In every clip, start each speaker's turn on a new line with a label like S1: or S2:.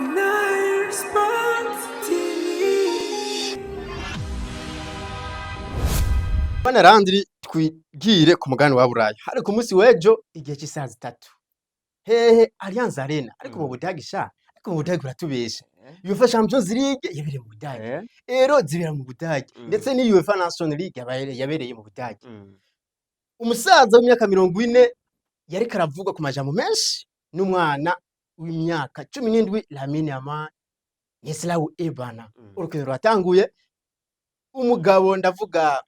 S1: Nice Sports TV.
S2: Bana Landry twigire ku mugani wa Burayi hari ku munsi wejo igihe cy'isaha 3 hehe Allianz Arena ariko mu Budagi ariko mu Budagi uratubesha UEFA Champions League yabere mu Budagi ero zibera mu Budagi ndetse ni UEFA National League yabereye mu Budagi umusaza w'imyaka 40 yari karavuga ku majambo menshi n'umwana w'imyaka 17 Lamine Yamal Yeslau Ebana urukino rwatanguye umugabo ndavuga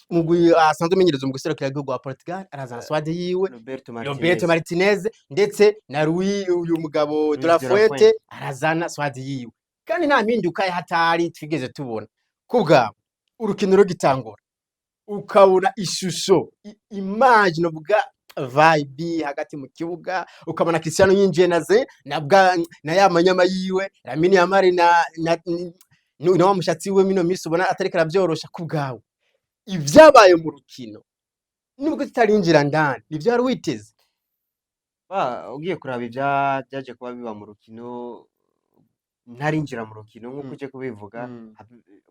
S2: mugwi asanzwe menyereza mu guserukira igihugu wa Portugal arazana swade yiwe Roberto Martinez ndetse na Rui uyu mugabo de la Fuente arazana swade yiwe kandi nta mpinduka hatari twigeze tubona kubwa urukino rugitangura ukabona ishusho image no buga vibe hagati mu kibuga ukabona Cristiano yinjiye na ya manyama yiwe Lamine Yamal na wa mushatsi we mino misi ubona atari karabyorosha kubgawe ivyabaye mu rukino nubwo tutarinjira ndani ivyo ari witeze
S3: ugiye kuraba byaje kuba biba mu rukino ntarinjira mu rukino nkuko uje kubivuga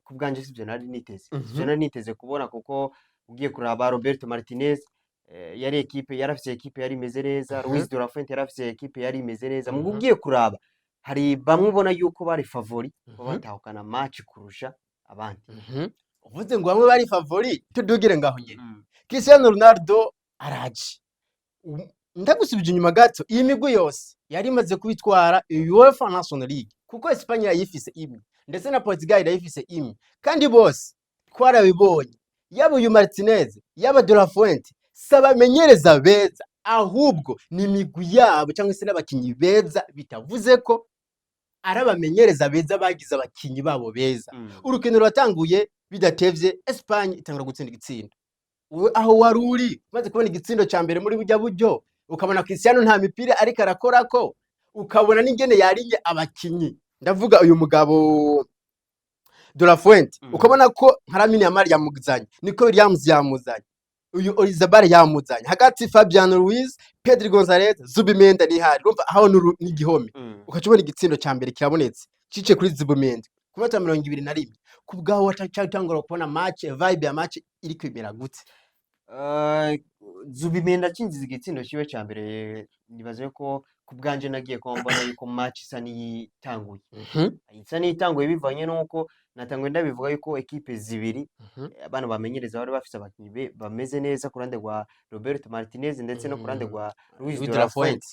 S3: kubganje sivyo nari niteze kubona kuko ugiye kuraba Roberto Martinez yari equipe yarafise equipe yari imeze neza Luis de la Fuente yarafise equipe yari imeze neza mu ugiye kuraba hari bamwe ubona yuko bari favori ko batahukana match kurusha abandi
S2: uvuze ngo bamwe bari favori tudugire ngaho nyene Cristiano Ronaldo araje ndagusubije inyuma gato iyi migwi yose yari imaze kubitwara UEFA National League kuko Espagne yayifise imwe ndetse na Portugal yayifise imwe kandi bose twarabibonye yaba uyu Martinez yaba De La Fuente sabamenyereza beza ahubwo ni migwi yabo cyangwa se n'abakinyi beza bitavuze ko arabamenyereza beza bagize abakinyi babo beza urukino rwatanguye bidatevye Espagne itangura gutsinda igitsindo aho waruri maze kubona igitsindo ca mbere muri bujya buryo ukabona Cristiano nta mipira ariko arakorako ukabona n'ingene yarinye abakinyi ndavuga uyu mugabo De La Fuente ukabona ko Lamine Yamal yamuzanye niko Williams yamuzanye uyu Orizabal yamuzanye hagati Fabian Ruiz Pedri Gonzalez Zubimendi ni hari urumva aho n'igihome ukacubona igitsindo ca mbere kirabonetse cice kuri Zubimendi ku minota 21 kubgaho watangura kubona match vibe ya match iri kwimera gute
S3: Zubimendi akinjiza igitsindo ciwe ca mbere nibaze ko kubganje nagiye ko mbona yuko match isa niyitanguye isa niyitanguye bivanye nuko natangwe ndabivuga yuko equipe zibiri abana bamenyereza bari bafise abakinyi bameze neza kurande rwa Roberto Martinez ndetse no kurande rwa Luis de la Fuente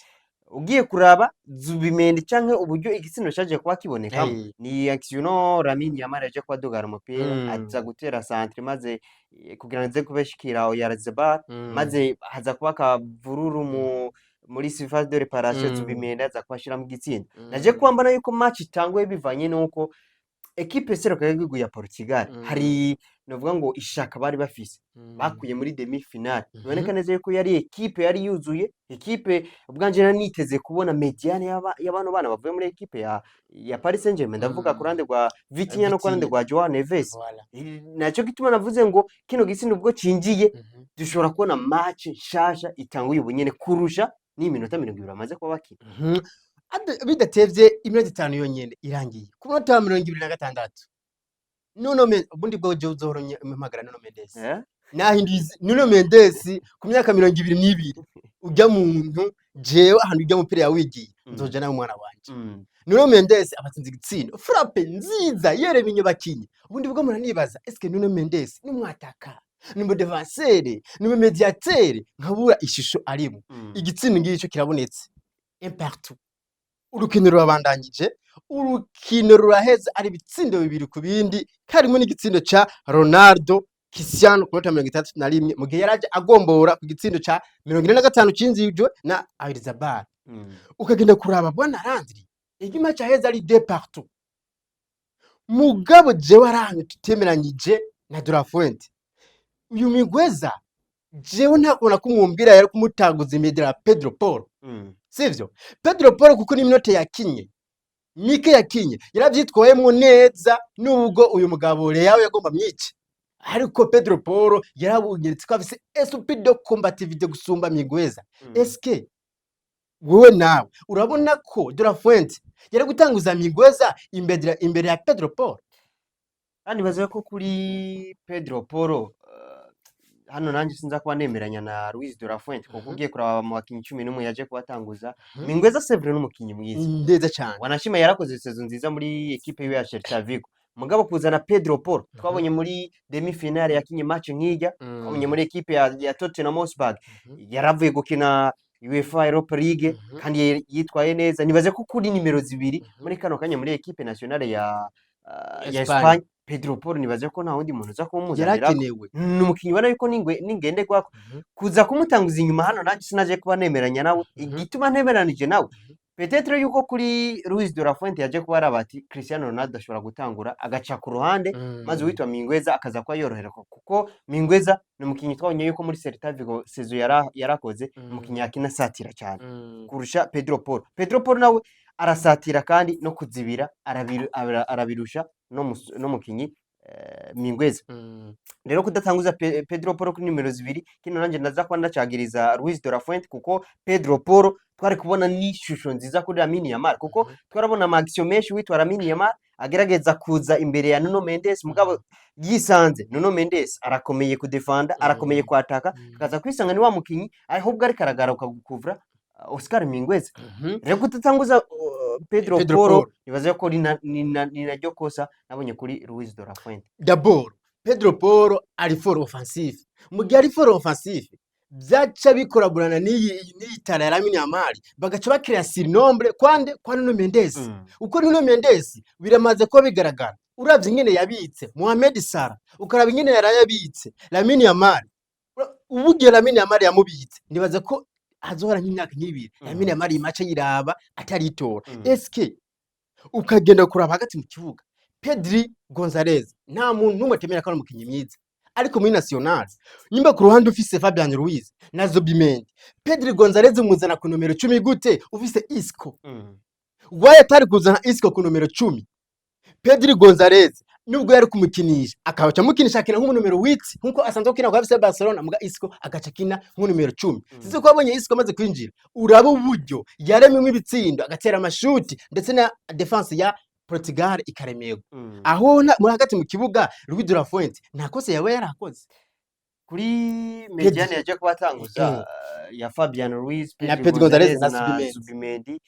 S3: ugiye kuraba Zubimendi canke uburyo igitsindo caje kuba kiboneka ni action Lamine Yamal yaje kwa dogara umupira aza gutera centre maze kugira nze kubeshikira Oyarzabal maze haza kuba kavururu muri surface de réparation Zubimendi aza kwashira mu gitsindo naje kwambana yuko match itanguye bivanye nuko equipe seruka y'igihugu ya Portugal hari novuga ngo ishaka bari bafise bakuye muri demi finale biboneka neza yuko yari equipe yari yuzuye equipe ubganje niteze kubona mediane y'abantu bana bavuye muri equipe ya Paris Saint-Germain ndavuga kurande rwa Vitinha no kurande rwa Joao Neves naco gituma navuze ngo kino gitsindo ubwo cinjiye dushobora kubona match shasha itanguye ubunyene kurusha ni minota 20 amaze kuba bakina
S2: bidatevye iminota 5 yonyene irangiye ku minota 26 ubundi bwo je uzoronye impamagara Nuno Mendes nahinduye Nuno Mendes ku myaka 22 ujya muntu jewe ahantu ujya mupira yawigiye nzoja nawe umwana wanje Nuno Mendes abatsinze igitsindo frappe nziza yereminye bakinyi ubundi bwo muranibaza est-ce que Nuno Mendes ni mwataka ni mu défenseur ni mu médiateur nkabura ishusho arimo igitsindo ngico kirabonetse impartout urukino rurabandanyije urukino ruraheza ari bitsindo bibiri ku bindi karimo n'igitsindo ca Ronaldo Cristiano ku 31 mu gihe yaraje agombora ku gitsindo ca 45 cinzijwe na Oyarzabal ukagenda kuraba bwana Landry igima cyaheza ari de partout mugabo je waranye tutemeranyije na De La Fuente uyu Migueza jewe ntakubona kumwumbira yari kumutaguza imedera Pedro Porro sivyo Pedro Porro kuko ni minota yakinye Mike yakinye yaravyitwoyemwo neza nubwo uyu mugabo Leao yagomba myice ariko Pedro Porro yarabungeretse ko afise esprit de combativité gusumba Migueza eske wewe nawe urabona ko De La Fuente yari gutanguza Mingweza imbere ya Pedro Porro.
S3: kandi bavuze ko kuri Pedro Porro hano nanjye sinza kuba nemeranya na Luis de la Fuente kuko ugiye kuraba mu bakinnyi 11 yaje kubatanguza Mingweza Sevre n'umukinnyi mwiza
S2: Ndeza cyane,
S3: wanashima yarakoze saison nziza muri equipe yiwe ya Celta Vigo. Mugabo kuzana Pedro Porro twabonye muri demi finale yakinye match nk'ijya, twabonye muri equipe ya Tottenham Hotspur yaravuye gukina UEFA Europa League kandi yitwaye neza. Nibaze ko kuri nimero 2 muri kano kanya muri equipe nationale ya Espagne Pedro Porro nibaze ko nta wundi muntu uza kumuzanira,
S2: yarakenewe
S3: n'umukinnyi bana yuko ningende gwako kuza kumutanguza inyuma hano nanjye sinaje kuba nemeranya nawe. Igituma ntemeranije nawe peut-être yuko kuri Luis de la Fuente yaje kuba arabati Cristiano Ronaldo ashobora gutangura agaca ku ruhande maze witwa Mingweza akaza kwa yorohera kuko Mingweza ni umukinnyi twabonye yuko muri Celta Vigo saison yarakoze umukinnyi yakina satira cyane kurusha Pedro Porro. Pedro Porro nawe arasatira kandi no kuzibira arabirusha no mukinyi Mingweza. Rero kudatanguza Pedro Porro kuri nimero 2 kino nanje ndaza kwa ndacagiriza Luis de la Fuente kuko Pedro Porro twari kubona n'ishusho nziza kuri Lamine Yamal kuko twarabona action menshi witwa Lamine Yamal agerageza kuza imbere ya Nuno Mendes mugabo yisanze Nuno Mendes arakomeye kudefenda arakomeye kwataka kaza kwisanga ni wa mukinyi ahubwo ari karagaruka gukuvura Oscar Mingweza. Rero kudatanguza Pedro Porro nibaze ko ni naryo kosa nabonye kuri Luis de la Fuente.
S2: D'abord Pedro Porro ari for offensive, mu gihe ari for offensive byaca bikoraburana n'iyi tara ya Lamine Yamal bagaca bakira surnombre kwa Nuno Mendes. Uko Nuno Mendes biramaze ko bigaragara uravye ingene yabitse Mohamed Salah ukaraba ingene yarayabitse Lamine Yamal, ubugiye Lamine Yamal yamubitse nibaza ko azohora nk'imyaka nk'ibiri Lamine Yamal imace yiraba ataritora. Eske ukagenda kuraba hagati mu kibuga Pedri Gonzalez nta muntu numwe temera ko umukinnyi mwiza, ariko muri national nyimba ku ruhande ufise Fabian Ruiz na Zubimendi, Pedri Gonzalez umuzana ku numero 10 gute ufise Isco waye atari kuzana Isco ku numero 10. Pedri Gonzalez nubwo yari kumukinisha akabaca mukinisha akina nk'umunumero 8 nkuko asanzwe kina kwa FC Barcelona muga Isco agaca kina nk'umunumero 10. Sizo ko abonye Isco amaze kwinjira uraba uburyo yaremwe ibitsindo agatera amashuti ndetse na defense ya Portugal ikaremego. Aho muri hagati mu kibuga Luis de la Fuente ntakose yawe yarakoze
S3: kuri mediane yaje kubatanguza ya Fabian Ruiz
S2: na Pedro Gonzalez na
S3: Zubimendi.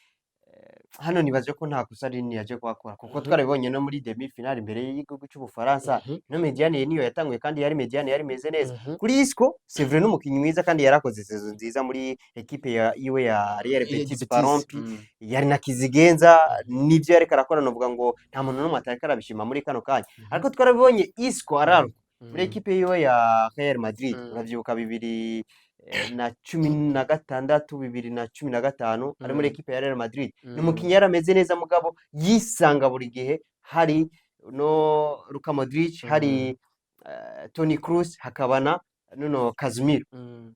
S3: Hano nibaje ko nta kosa rinini yaje kwakora kuko twarabibonye no muri demi finale imbere y'igihugu cy'Ubufaransa no mediane niyo yatanguye kandi yari mediane yari meze neza. Kuri Isco c'est vrai n'umukinnyi mwiza kandi yarakoze saison nziza muri equipe ya iwe ya Real Betis Parompi yari na kizigenza nivyo yari karakora novuga ngo nta muntu n'umwe atari karabishima muri kano kanya, ariko twarabibonye Isco araruka muri equipe yiwe ya Real Madrid uravyibuka 2016 2015 ari muri equipe ya Real Madrid. Ni umukinnyi yarameze neza mugabo yisanga buri gihe hari no Luka Modric hari Toni Kroos hakabana Nuno Casemiro,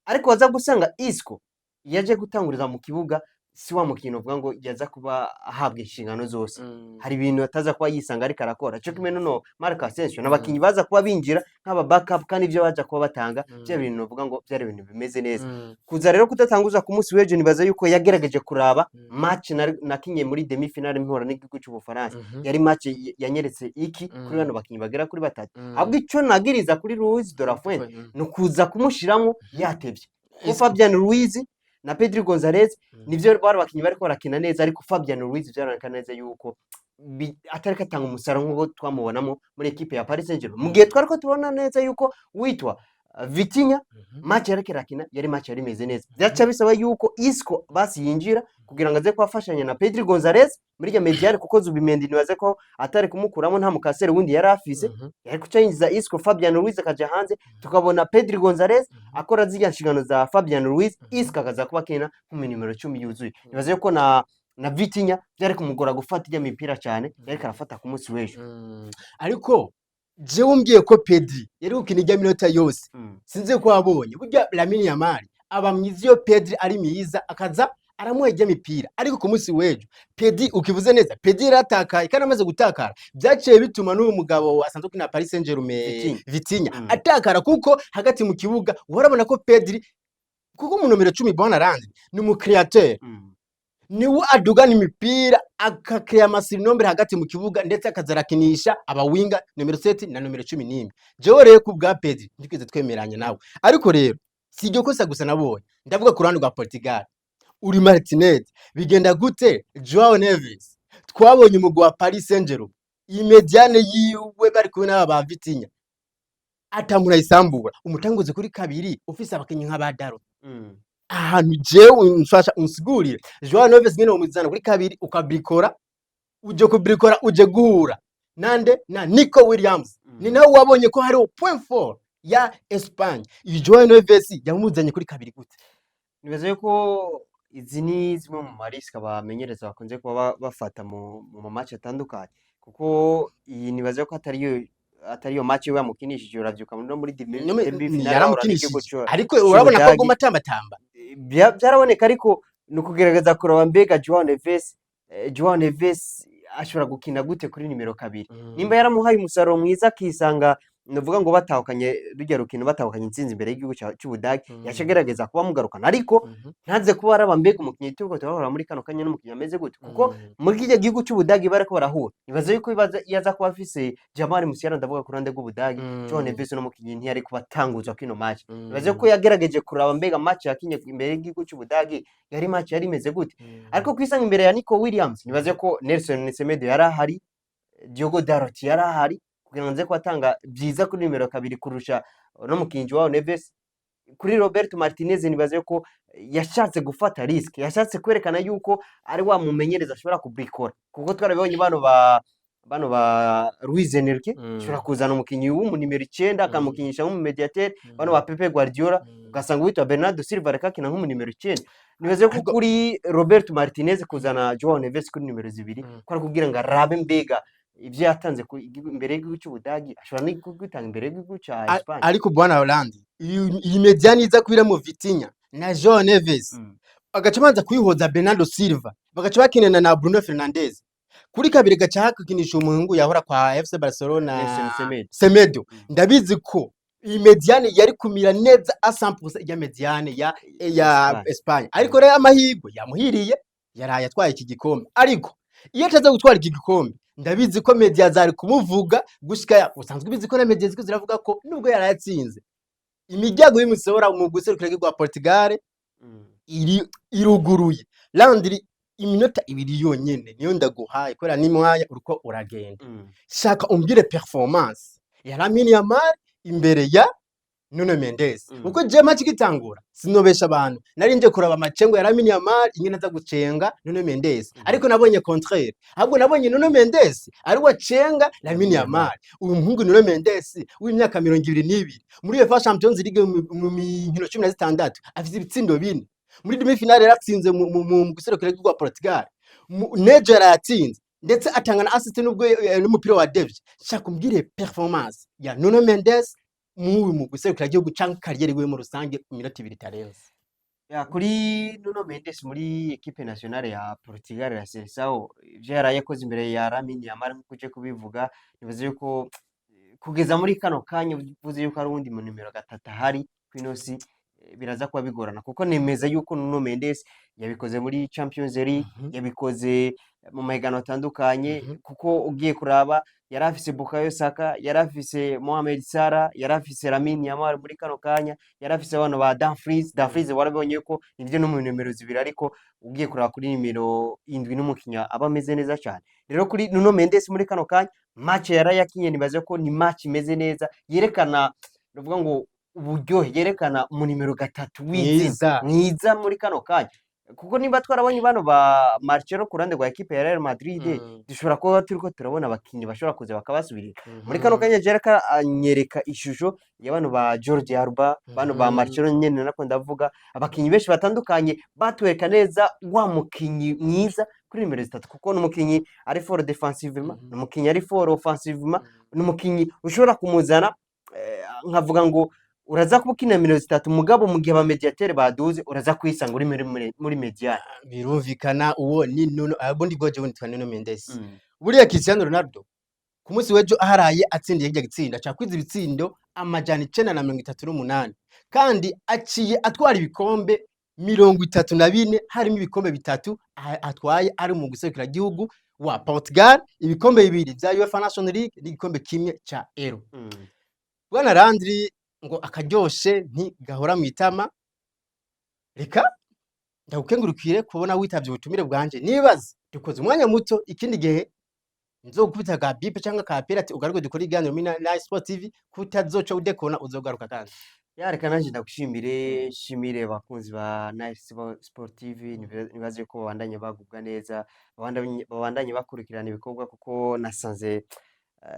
S3: ariko waza gusanga Isco yaje gutanguriza mu kibuga si wa mukino uvuga ngo yaza kuba ahabwa inshingano zose. Hari ibintu ataza kuba yisanga ariko arakora cyo kimwe Nuno Marco Asensio n'abakinyi baza kuba binjira nk'aba backup kandi ibyo baje kuba batanga bya bintu uvuga ngo byari ibintu bimeze neza. Kuza rero kudatanguza ku munsi w'ejo nibaza yuko yagerageje kuraba match nakinye muri demi finale mpora n'igihugu cy'Ubufaransa yari match yanyeretse iki kuri bano bakinyi bagera kuri batatu. Ahubwo icyo nagiriza kuri Luis de la Fuente no kuza kumushiramo yatevye ko Fabian Ruiz na Pedri Gonzalez nivyo bari bakinyi bariko barakina neza, ariko Fabian Ruiz byaranka neza yuko atari katanga umusaruro nk'uko twamubonamo muri equipe ya Paris Saint-Germain. Mu gihe twariko tubona neza yuko witwa Vitinha match yarekerakina yari match yari meze neza, byaca bisaba yuko Isco basi yinjira kugira ngo aze kwafashanya na Pedri Gonzalez muri ya mediane kuko Zubimendi nibaze ko atari kumukuramo nta mukasere wundi yari afise yari kucayinjiza Isco Fabian Ruiz akaja hanze tukabona Pedri Gonzalez akora zirya nshingano za Fabian Ruiz Isco akaza kuba kena nk'umu numero 10 yuzuye. Nibaze ko na Vitinha byari kumugora gufata ijya mipira cyane yari karafata ku munsi w'ejo.
S2: Ariko je umbwiye ko Pedri yari gukina ijya minota yose sinze ko abonye burya Lamine Yamal aba mwiza iyo Pedri ari mwiza akaza aramuhejya mipira, ariko ku munsi w'ejo Pedri ukivuze neza Pedri ratakaye kandi amaze gutakara byaciye bituma n'uyu mugabo asanzwe kina Paris Saint-Germain Vitinha atakara kuko hagati mu kibuga urabona ko Pedri kuko mu numero 10 Bonarandi ni mu createur niwe adugana imipira akakrea amasirinombre hagati mu kibuga ndetse akazarakinisha abawinga numero 7 na numero 11. Jewe rero ku bwa Pedri ndikize twemeranye nawe. Ariko rero si iryo kosa gusa nabonye. Ndavuga ku ruhande rwa Portugal. Uri Martinez bigenda gute Joao Neves twabonye umugwa wa Paris Saint-Germain imediane yiwe bari kumwe n'aba ba Vitinha atamura isambura umutanguze kuri kabiri ufise abakinyi nk'abadaro ahantu jewe mfasha unsigurire Joao Neves nyene umuzana kuri kabiri ukabrikora uje kubrikora uje guhura nande na Nico Williams ni nawe wabonye ko hari point fort ya Espagne iyo Joao Neves yamuzanye kuri kabiri gute
S3: nibaza yuko izi ni zimwe mu mariska bamenyereza bakunze kuba bafata mu match atandukanye kuko iyi nibaza ko atariyo match we yamukinishije uravyuka muri demi final
S2: ariko urabona ko goma tamba
S3: byaraboneka ariko nukugerageza kuraba mbega Joao Neves ashobora gukina gute kuri nimero 2 nimba yaramuhaye umusaruro mwiza kisanga nuvuga ngo batahukanye rujya rukino batahukanye insinzi imbere y'igihugu cy'Ubudagi yacagerageza kuba mugarukana ariko ntaze kuba araba mbega umukinyi tuko turahora muri kano kanya n'umukinyi ameze gute kuko muri kije gihugu cy'Ubudagi barako barahura nibaza yuko yaza kuba afise Jamal Musiala ndavuga ku rande rw'Ubudagi Joao Neves no mukinyi ntiyari kubatanguza kino match nibaza yuko yagerageje kuraba mbega match yakinye imbere y'igihugu cy'Ubudagi yari match yari imeze gute ariko kwisanga imbere ya Nico Williams nibaza yuko Nelson Semedo yarahari Diogo Dalot yarahari kugira ngo nze kwatanga byiza kuri numero 2 kurusha no mukinji wao Neves kuri Roberto Martinez nibaze ko yashatse gufata risk yashatse kwerekana yuko ari wa mumenyereza ashobora kubrikora kuko twarabonye bano ba Luis Enrique ashobora kuzana umukinyi w'umu numero 9 akamukinyisha nk'umu mediateur bano ba Pepe Guardiola ugasanga witwa Bernardo Silva rekakina nk'umu numero 9 nibaze ko kuri Roberto Martinez kuzana Joao Neves kuri numero 2 kwa kugira ngo arabe mbega ivyo yatanze imbere y'igihugu cy'Ubudagi ashobora no kugutanga imbere y'igihugu cya Espagne
S2: ariko bwana Hollande iyi mediane iza kwira mu Vitinha na Joao Neves agacamanza kuyihoza Bernardo Silva bagaca bakinana na Bruno Fernandes kuri kabiri gaca hakinisha umuhungu yahora kwa FC Barcelona Semedo ndabizi ko iyi mediane yari kumira neza a 100% ya mediane ya Espagne ariko rero amahirwe yamuhiriye yaraye atwaye iki gikombe ariko iyo ataza gutwara iki gikombe ndabizi ko media zari kumuvuga gushika usanzwe bizi ko na media ziko ziravuga ko nubwo yarayatsinze imijyago y'umusobora mu guserukira rwa Portugal iruguruye Landry iminota 2 yonyene niyo ndaguhaye kwera ni mwanya uriko uragenda shaka umbire performance ya Lamine Yamal imbere ya Nuno Mendes uko je match gitangura sinobesha abantu nari nje kuraba macengo ya Lamine Yamal ingene aza gucenga Nuno Mendes ariko nabonye contraire ahubwo nabonye Nuno Mendes ari wacenga Lamine Yamal uyu muhungu Nuno Mendes w'imyaka 22 muri UEFA Champions League mu mikino 16 afite ibitsindo 4 muri demi finale yaratsinze mu guserukira rwa Portugal Nejo yaratsinze ndetse atanga na assist n'ubwo n'umupira wa Davis shaka umbwire performance ya Nuno Mendes mu guserukira igihugu cyangwa kariyeri we mu rusange ku minota 2 tarenze
S3: ya kuri Nuno Mendes muri equipe nationale ya Portugal ya Seleção ivyo yarayakoze imbere ya Lamine Yamal nk'uje kubivuga nibaze yuko kugeza muri kano kanya uvuze yuko ari undi mu numero 3 hari kwinosi biraza kuba bigorana kuko nemeza yuko Nuno Mendes yabikoze muri Champions League yabikoze mu mahigano atandukanye kuko ugiye kuraba yarafise Bukayo Saka yarafise Mohamed Salah yarafise Lamine Yamal muri kano kanya yarafise abantu ba Dumfries warabonye ko ivyo no mu numero 2 ariko ugiye kuraba kuri numero 7 n'umukinya aba ameze neza cyane rero kuri Nuno Mendes muri kano kanya match yarayakinye nibaze ko ni match imeze neza yerekana uvuga ngo uburyohe yerekana mu numero 3 mwiza muri kano kanya kuko niba twarabonye bano ba Marcelo kurande rwa equipe ya Real Madrid dushobora kuba turiko turabona abakinyi bashobora kuza bakabasubirira muri kano kanya jereka anyereka ishusho y'abantu ba Jordi Alba bano ba Marcelo nyene nako ndavuga abakinyi benshi batandukanye batwereka neza wa mukinyi mwiza kuri numero 3 kuko n'umukinyi ari fort defensivement n'umukinyi ari fort offensivement n'umukinyi ushobora kumuzana nkavuga ngo uraza kubukina numero 3 mugabo mu gihe ba mediateur baduze uraza kwisanga uri muri mediane
S2: birumvikana uwo ni Nuno abundi goje witwa Nuno Mendes buriya Cristiano Ronaldo ku munsi wejo aharaye atsindiye kijya gitsinda cyakwiza ibitsindo amajana 938 kandi aciye atwara ibikombe 34 harimo ibikombe bitatu atwaye ari mu gusekura gihugu wa Portugal, ibikombe bibiri vya UEFA National League n'igikombe kimwe ca Euro. Bwana Landry ngo akaryoshe ntigahora mu itama, reka ndagukengurukire kubona witavye ubutumire bwanje. Nibaza dukoze umwanya muto, ikindi gihe nzokubita ka bipe cyangwa ka pirate ugaruke dukora iganiro muri Nice Sport TV, kutazoca udekona uzogaruka kandi.
S3: Reka nanje ndagushimire, shimire bakunzi ba Nice Sport TV, nibaze ko babandanye bagubwa neza, babandanye bakurikirana ibikorwa kuko nasanze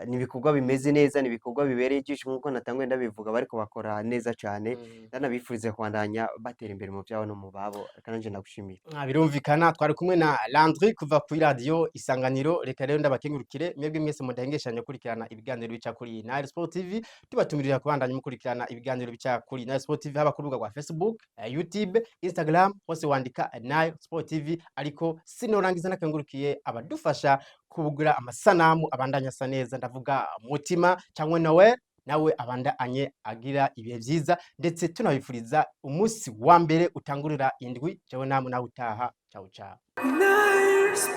S3: ni ibikorwa bimeze neza, ni ibikorwa bibereye ijisho nkuko natangwe ndabivuga, bariko bakora neza cyane. Ndanabifurize kwandanya batera imbere mu byabo no mu babo. Reka nanje ndagushimire.
S2: Birumvikana twari kumwe na Landry kuva kuri radio Isanganiro. Reka rero ndabakengurukire mwebwe mwese mudahengeshanya kurikirana ibiganiro bica kuri Nice Sport TV. Tubatumirira kubandanya mukurikirana ibiganiro bica kuri Nice Sport TV, haba ku rubuga rwa Facebook, YouTube, Instagram, hose wandika Nice Sport TV. Ariko sinorangiza nakengurukiye abadufasha kubugura amasanamu abandanya asa neza, ndavuga Mutima cyangwa nawe abandanye agira ibihe byiza, ndetse tunabifuriza umunsi wa mbere utangurira indwi. Jewe nawe utaha. Ciao ciao.
S1: Nice.